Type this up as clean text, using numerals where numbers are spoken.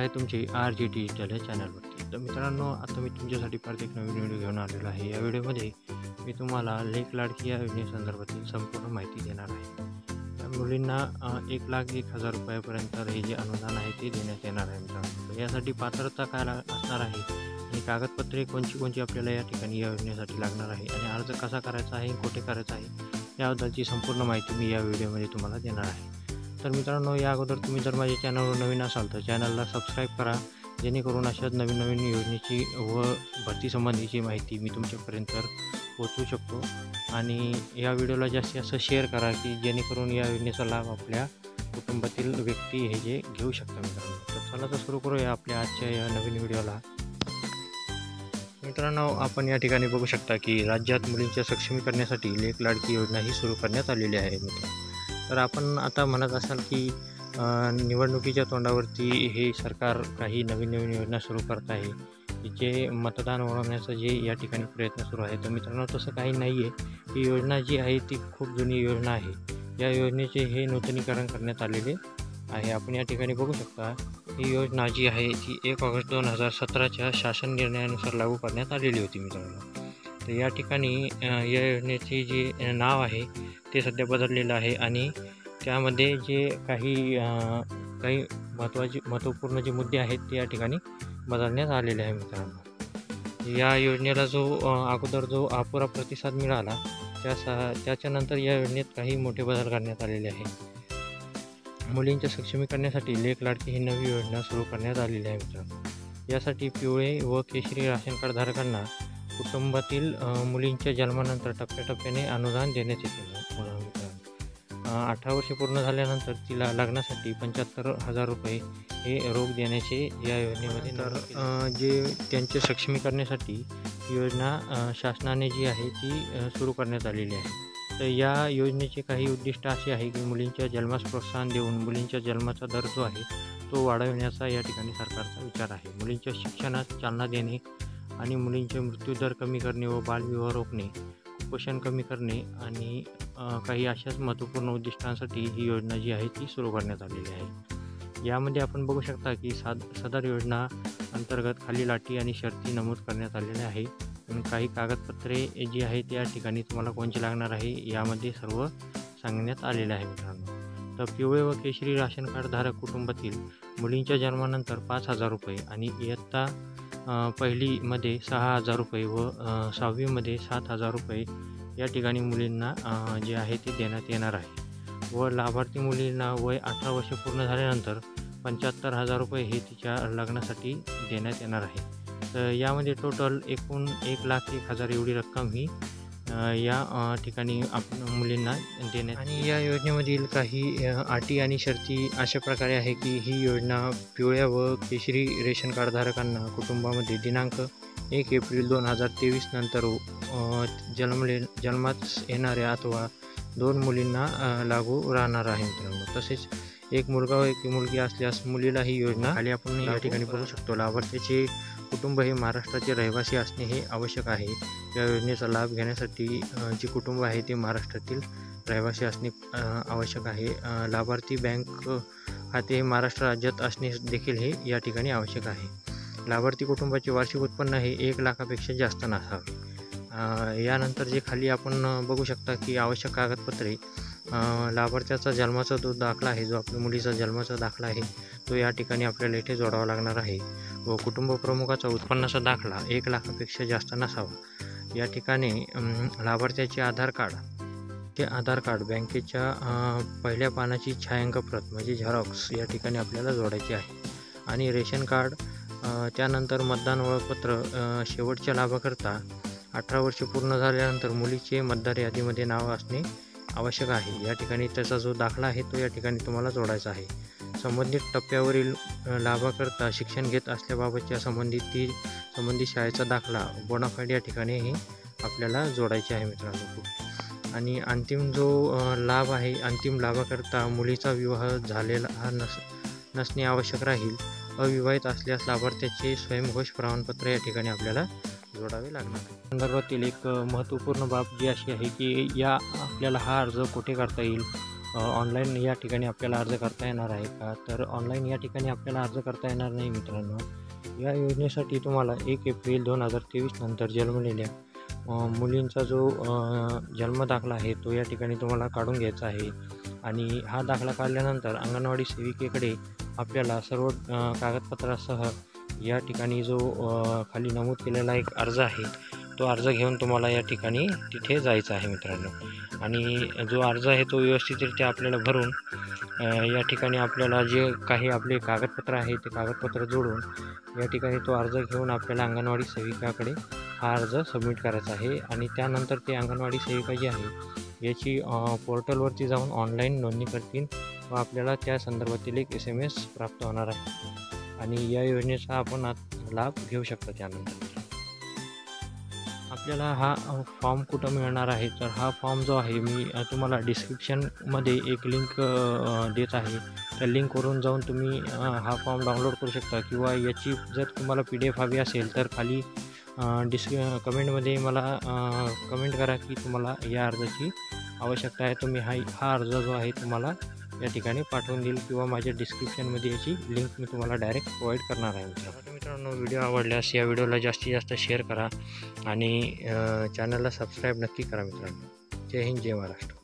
आहे तुमचे RG digital या चॅनलवरती। तर मित्रांनो, आता मी तुमच्यासाठी परत एक नवीन व्हिडिओ घेऊन आलेलो आहे। या व्हिडिओमध्ये मी तुम्हाला लेक लाडकी या योजनेसंदर्भातील संपूर्ण माहिती देणार आहे। त्या मुलींना 1,01,000 रुपयापर्यंत हे जे अनुदान आहे ते देण्यात येणार आहे मित्रांनो। तर यासाठी पात्रता काय असणार आहे आणि कागदपत्रे कोणची आपल्याला या ठिकाणी या योजनेसाठी लागणार आहे आणि अर्ज कसा करायचा आहे, कुठे करायचा आहे याबद्दलची संपूर्ण माहिती मी या व्हिडिओमध्ये तुम्हाला देणार आहे। तर मित्रांनो, या अगोदर तुम्ही जर माझ्या चॅनलवर नवीन असाल तर चॅनलला सबस्क्राईब करा, जेणेकरून अशाच नवीन योजनेची व भरती संबंधीची माहिती मी तुमच्यापर्यंत पोहोचवू शकतो। आणि या व्हिडिओला जास्तीत जास्त शेअर करा की जेणेकरून या योजनेचा लाभ आपल्या कुटुंबातील व्यक्ती हे जे घेऊ शकतात मित्रांनो। तर चला तर सुरू करूया आपल्या आजच्या या नवीन व्हिडिओला। मित्रांनो, आपण या ठिकाणी बघू शकता की राज्यात मुलींच्या सक्षमीकरणासाठी लेक लाडकी योजना ही सुरू करण्यात आलेली आहे मित्रांनो। तर आपण आता म्हणत असाल की निवडणुकीच्या तोंडावरती हे सरकार काही नवीन योजना सुरू करत आहे, जे मतदान वळवण्याचा जे या ठिकाणी प्रयत्न सुरू आहे। तर मित्रांनो, तसं काही नाही आहे। ही योजना जी आहे ती खूप जुनी योजना आहे। या योजनेचे हे नूतनीकरण करण्यात आलेले आहे। आपण या ठिकाणी बघू शकता ही योजना जी आहे ती 1 ऑगस्ट 2017च्या शासन निर्णयानुसार लागू करण्यात आलेली होती मित्रांनो। तर या ठिकाणी या योजनेचे जे नाव आहे ते सध्या बदललेलं आहे आणि त्यामध्ये जे काही महत्त्वपूर्ण जे मुद्दे आहेत ते या ठिकाणी बदलण्यात आलेले आहे मित्रांनो। या योजनेला अगोदर जो अपुरा प्रतिसाद मिळाला त्याच्यानंतर या योजनेत काही मोठे बदल करण्यात आलेले आहे। मुलींच्या सक्षमीकरणासाठी लेक लाडकी ही नवी योजना सुरू करण्यात आलेली आहे मित्रांनो। यासाठी पिवळे व केशरी राशन कार्ड धारकांना कुटुंबातील मुलींच्या जन्मानंतर टप्प्याटप्प्याने अनुदान देण्यात येते मित्रांनो। 18 वर्षे पूर्ण झाल्यानंतर तिला लग्नासाठी 75,000 रुपये हे रोख देण्याचे या योजनेमध्ये। तर जे त्यांचे सक्षमीकरणासाठी योजना शासनाने जी आहे ती सुरू करण्यात आलेली आहे। तर या योजनेचे काही उद्दिष्ट असे आहे की मुलींच्या जन्मास प्रोत्साहन देऊन मुलींच्या जन्माचा दर जो आहे तो वाढवण्याचा या ठिकाणी सरकारचा विचार आहे। मुलींच्या शिक्षणास चालना देणे आणि मुलींचे मृत्यूदर कमी करणे व बालविवाह रोखणे, कुपोषण कमी करणे आणि काही अशाच महत्त्वपूर्ण उद्दिष्टांसाठी ही योजना जी आहे ती सुरू करण्यात आलेली आहे। यामध्ये आपण बघू शकता की सदर योजना अंतर्गत खालील अटी आणि शर्ती नमूद करण्यात आलेल्या आहे। काही कागदपत्रे जी आहे त्या ठिकाणी तुम्हाला कोणची लागणार आहे यामध्ये सर्व सांगण्यात आलेले आहे मित्रांनो। तर पिवळे व केशरी राशन कार्ड धारक कुटुंबातील मुलींच्या जन्मानंतर 5,000 रुपये आणि इयत्ता पहिलीमध्ये 6,000 रुपये व 6वीमध्ये 7,000 रुपये या ठिकाणी मुलींना जे आहे ते देण्यात येणार आहे। व लाभार्थी मुलींना वय 18 वर्षे पूर्ण झाल्यानंतर 75,000 रुपये हे तिच्या लग्नासाठी देण्यात येणार आहे। तर यामध्ये टोटल एकूण 1,01,000 एवढी रक्कम ही या ठिकाणी मुलींना देण्यात। आणि या योजनेमधील काही अटी आणि शर्ती अशा प्रकारे आहे की ही योजना पिवळ्या व केशरी रेशन कार्ड धारकांना कुटुंबामध्ये दिनांक 1 एप्रिल 2023 नंतर जन्मास येणाऱ्या अथवा 2 मुलींना लागू राहणार आहे मित्रांनो। तसेच एक मुलगा व एक मुलगी असल्यास मुलीला ही योजना खाली आपण या ठिकाणी बघू शकतो। लाभार्थ्याचे कुटुंब हे महाराष्ट्राचे रहिवासी असणे हे आवश्यक आहे। या योजनेचा लाभ घेण्यासाठी जे कुटुंब आहे ते महाराष्ट्रातील रहिवासी असणे आवश्यक आहे। लाभार्थी बँक खाते हे महाराष्ट्र राज्यात असणे देखील हे या ठिकाणी आवश्यक आहे। लाभार्थी कुटुंबाचे वार्षिक उत्पन्न हे 1 लाखापेक्षा जास्त नसावे। यानंतर जे खाली आपण बघू शकता की आवश्यक कागदपत्रे, लाभार्थ्याचा जन्माचा जो दाखला आहे, जो आपल्या मुलीचा जन्माचा दाखला आहे तो या ठिकाणी आपल्याला इथे जोडावा लागणार आहे। व कुटुंब प्रमुखाचा उत्पन्नाचा दाखला 1 लाखापेक्षा जास्त नसावा। या ठिकाणी लाभार्थ्याचे आधार कार्ड बँकेच्या पहिल्या पानाची छायांकित प्रत म्हणजे झेरॉक्स या ठिकाणी आपल्याला जोडायचे आहे। आणि रेशन कार्ड, त्यानंतर मतदान ओळखपत्र, शेवटच्या लाभाकरता 18 वर्षे पूर्ण झाल्यानंतर मुलीचे मतदार यादीमध्ये नाव असणे आवश्यक आहे। या ठिकाणी त्याचा जो दाखला आहे तो या ठिकाणी तुम्हाला जोडायचा आहे। संबंधित टप्प्यावरील लाभाकरता शिक्षण घेत असल्याबाबतच्या संबंधित शाळेचा दाखला, बोनाफाईड या ठिकाणी हे आपल्याला जोडायचे आहे मित्रांनो। आणि अंतिम जो लाभ आहे, अंतिम लाभाकरता मुलीचा विवाह झालेला नसणे आवश्यक राहील। अविवाहित असल्यास लाभार्थ्याचे स्वयंघोष प्रमाणपत्र या ठिकाणी आपल्याला जोडावे लागणार आहे। संदर्भातील एक महत्त्वपूर्ण बाब जी अशी आहे की आपल्याला हा अर्ज कुठे करता येईल, ऑनलाईन या ठिकाणी आपल्याला अर्ज करता येणार आहे का? तर ऑनलाईन या ठिकाणी आपल्याला अर्ज करता येणार नाही मित्रांनो. या योजनेसाठी तुम्हाला 1 एप्रिल 2023 नंतर जन्मलेल्या मुलींचा जो जन्मदाखला आहे तो या ठिकाणी तुम्हाला काढून घ्यायचा आहे. आणि हा दाखला काढल्यानंतर अंगणवाडी सेविकेकडे आपल्याला सर्व कागदपत्रासह या ठिकाणी जो खाली नमूद केलेला एक अर्ज आहे तो अर्ज घेऊन तुम्हाला या ठिकाणी तिथे जायचं आहे मित्रांनो. आणि जो अर्ज आहे तो व्यवस्थितरित्या आपल्याला भरून या ठिकाणी आपल्याला जे काही आपले कागदपत्र आहे ते कागदपत्र जोडून या ठिकाणी तो अर्ज घेऊन आपल्याला अंगणवाडी सेविकाकडे हा अर्ज सबमिट करायचा आहे. आणि त्यानंतर ते अंगणवाडी सेविका जी आहे याची पोर्टलवरती जाऊन ऑनलाईन नोंदणी करतील व आपल्याला त्या संदर्भातील एक SMS प्राप्त होणार आहे. आणि या योजनेचा आपण लाभ घेऊ शकतो. त्यानंतर आपल्याला हा फॉर्म कुठं मिळणार आहे, तर हा फॉर्म जो आहे मी तुम्हाला डिस्क्रिप्शनमध्ये एक लिंक देत आहे. त्या लिंकवरून जाऊन तुम्ही हा फॉर्म डाउनलोड करू शकता. किंवा याची जर तुम्हाला PDF हवी असेल तर खाली कमेंटमध्ये मला कमेंट करा की तुम्हाला या अर्जाची आवश्यकता आहे. तुम्ही हा अर्ज जो आहे तुम्हाला या ठिकाणी पाठवून देईल किंवा माझ्या डिस्क्रिप्शनमध्ये याची लिंक मी तुम्हाला डायरेक्ट प्रोव्हाइड करणार आहे. मित्रांनो, व्हिडिओ आवडल्यास या व्हिडिओला जास्तीत जास्त शेअर करा आणि चॅनलला सबस्क्राईब नक्की करा मित्रांनो. जय हिंद, जय महाराष्ट्र.